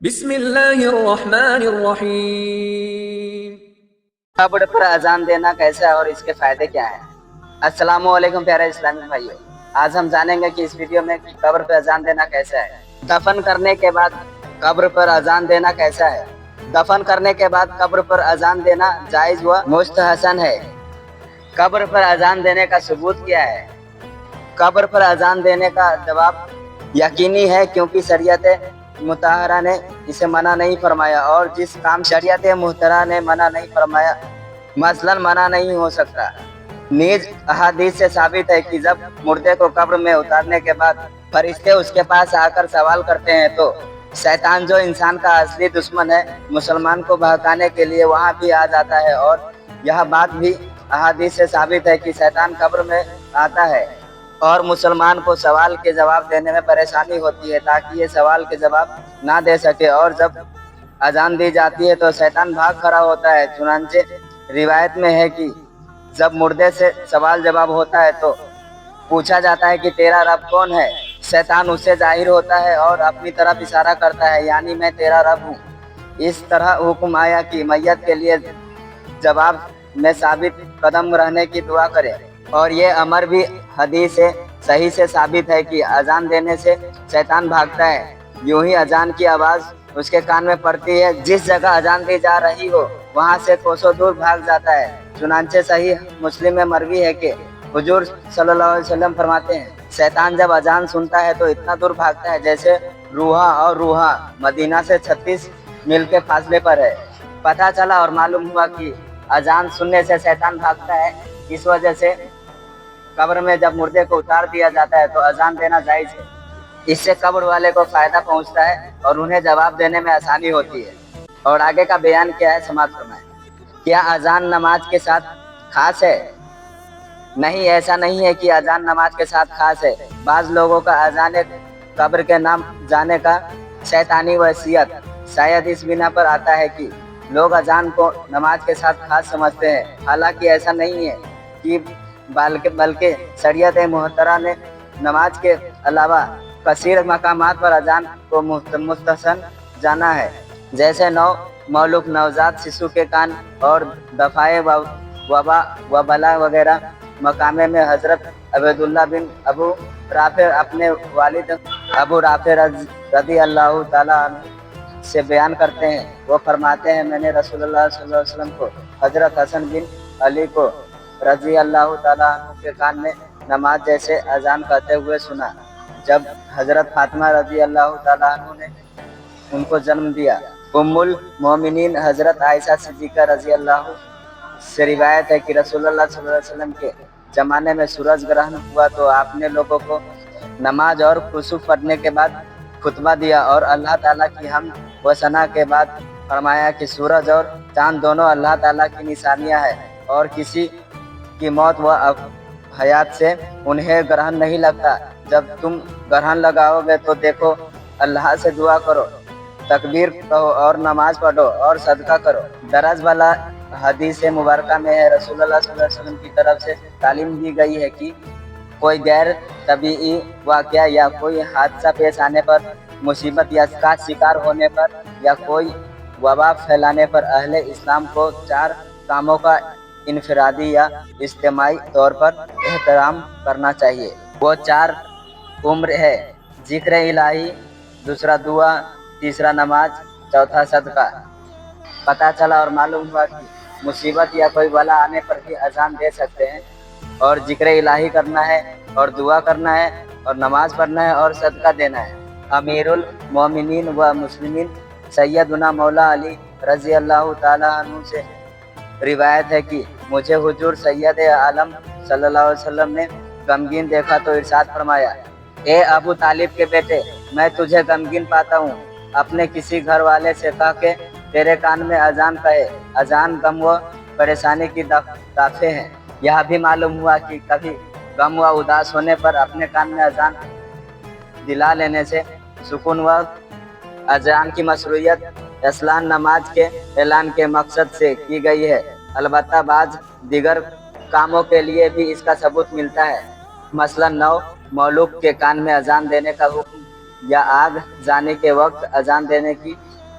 بسم اللہ الرحمن الرحیم۔ قبر پر اذان دینا کیسا ہے اور اس کے فائدے کیا ہیں؟ السلام علیکم پیارے اسلامی بھائیوں، آج ہم جانیں گے کہ اس ویڈیو میں قبر پر اذان دینا کیسا ہے۔ دفن کرنے کے بعد قبر پر اذان دینا کیسا ہے؟ دفن کرنے کے بعد قبر پر اذان دینا جائز و مستحسن ہے۔ قبر پر اذان دینے کا ثبوت کیا ہے؟ قبر پر اذان دینے کا جواب یقینی ہے، کیونکہ شریعت مطہرہ نے اسے منع نہیں فرمایا، اور جس کام شریعت مطہرہ نے منع نہیں فرمایا مثلاً منع نہیں ہو سکتا۔ نیز احادیث سے ثابت ہے کہ جب مردے کو قبر میں اتارنے کے بعد فرشتے اس کے پاس آ کر سوال کرتے ہیں تو شیطان، جو انسان کا اصلی دشمن ہے، مسلمان کو بہکانے کے لیے وہاں بھی آ جاتا ہے، اور یہ بات بھی احادیث سے ثابت ہے کہ شیطان قبر میں آتا ہے اور مسلمان کو سوال کے جواب دینے میں پریشانی ہوتی ہے تاکہ یہ سوال کے جواب نہ دے سکے، اور جب اذان دی جاتی ہے تو شیطان بھاگ کھڑا ہوتا ہے۔ چنانچہ روایت میں ہے کہ جب مردے سے سوال جواب ہوتا ہے تو پوچھا جاتا ہے کہ تیرا رب کون ہے؟ شیطان اس سے ظاہر ہوتا ہے اور اپنی طرف اشارہ کرتا ہے، یعنی میں تیرا رب ہوں۔ اس طرح حکم آیا کہ میت کے لیے جواب میں ثابت قدم رہنے کی دعا کرے، اور یہ امر بھی حدیث صحیح سے ثابت ہے کہ اذان دینے سے شیطان بھاگتا ہے۔ یوں ہی اذان کی آواز اس کے کان میں پڑتی ہے، جس جگہ اذان دی جا رہی ہو وہاں سے کوسوں دور بھاگ جاتا ہے۔ چنانچہ صحیح مسلم میں مروی ہے کہ حضور صلی اللہ علیہ وسلم فرماتے ہیں، شیطان جب اذان سنتا ہے تو اتنا دور بھاگتا ہے جیسے روحا، اور روحا مدینہ سے 36 میل کے فاصلے پر ہے۔ پتہ چلا اور معلوم ہوا کہ اذان سننے سے شیطان بھاگتا ہے۔ اس وجہ سے قبر میں جب مردے کو اتار دیا جاتا ہے تو اذان دینا جائز ہے۔ اس سے قبر والے کو فائدہ پہنچتا ہے اور انہیں جواب دینے میں آسانی ہوتی ہے۔ اور آگے کا بیان کیا ہے، سماعت فرمائیں۔ کیا اذان نماز کے ساتھ خاص ہے؟ نہیں، ایسا نہیں ہے کہ اذان نماز کے ساتھ خاص ہے۔ بعض لوگوں کا اذان قبر کے نام جانے کا شیطانی وصیت شاید اس بنا پر آتا ہے کہ لوگ اذان کو نماز کے ساتھ خاص سمجھتے ہیں، حالانکہ ایسا نہیں ہے کہ بلکہ شریعت محترمہ نے نماز کے علاوہ کثیر مقامات پر اذان کو مستحسن جانا ہے، جیسے مولود نوزاد ششو کے کان اور دفاع وبا و بلا وغیرہ مقامے میں حضرت عبیداللہ بن ابو رافع اپنے والد ابو رافع رضی اللہ تعالیٰ عنہ سے بیان کرتے ہیں۔ وہ فرماتے ہیں، میں نے رسول اللہ صلی اللہ علیہ وسلم کو حضرت حسن بن علی کو رضی اللہ تعالیٰ عنہ کے کان میں نماز جیسے اذان کرتے ہوئے سنا جب حضرت فاطمہ رضی اللہ تعالیٰ عنہ نے ان کو جنم دیا۔ ام المومنین حضرت عائشہ صدیقہ رضی اللہ سے روایت ہے کہ رسول اللہ صلی اللہ علیہ وسلم کے زمانے میں سورج گرہن ہوا تو آپ نے لوگوں کو نماز اور خسوف پڑھنے کے بعد خطبہ دیا اور اللہ تعالیٰ کی حمد و ثنا کے بعد فرمایا کہ سورج اور چاند دونوں اللہ تعالیٰ کی نشانیاں ہیں، اور کسی کی موت و حیات سے انہیں گرہن نہیں لگتا۔ جب تم گرہن لگاؤ گے تو دیکھو، اللہ سے دعا کرو، تکبیر کہو اور نماز پڑھو اور صدقہ کرو۔ درج والا حدیث مبارکہ میں ہے، رسول اللہ صلی اللہ علیہ وسلم کی طرف سے تعلیم دی گئی ہے کہ کوئی غیر طبیعی واقعہ یا کوئی حادثہ پیش آنے پر، مصیبت یا کا شکار ہونے پر، یا کوئی وبا پھیلانے پر اہل اسلام کو 4 کاموں کا انفرادی یا اجتماعی طور پر احترام کرنا چاہیے۔ وہ 4 امور ہے: ذکر الہی، دوسرا دعا، تیسرا نماز، چوتھا صدقہ۔ پتہ چلا اور معلوم ہوا کہ مصیبت یا کوئی بلا آنے پر بھی اذان دے سکتے ہیں، اور ذکر الہی کرنا ہے، اور دعا کرنا ہے، اور نماز پڑھنا ہے، اور صدقہ دینا ہے۔ امیر المومنین و مسلمین سیدنا مولا علی رضی اللہ تعالیٰ عنہ سے روایت ہے کہ مجھے حضور سید عالم صلی اللہ علیہ وسلم نے غمگین دیکھا تو ارشاد فرمایا، اے ابو طالب کے بیٹے، میں تجھے غمگین پاتا ہوں، اپنے کسی گھر والے سے کہہ کے تیرے کان میں اذان کہے۔ اذان غم و پریشانی کی دافع ہے۔ یہ بھی معلوم ہوا کہ کبھی غم و اداس ہونے پر اپنے کان میں اذان دلا لینے سے سکون و اذان کی مشروعیت اصلاً نماز کے اعلان کے مقصد سے کی گئی ہے، البتہ بعض دیگر کاموں کے لیے بھی اس کا ثبوت ملتا ہے، مثلاً مولود کے کان میں اذان دینے کا حکم، یا آگ جانے کے وقت اذان دینے کی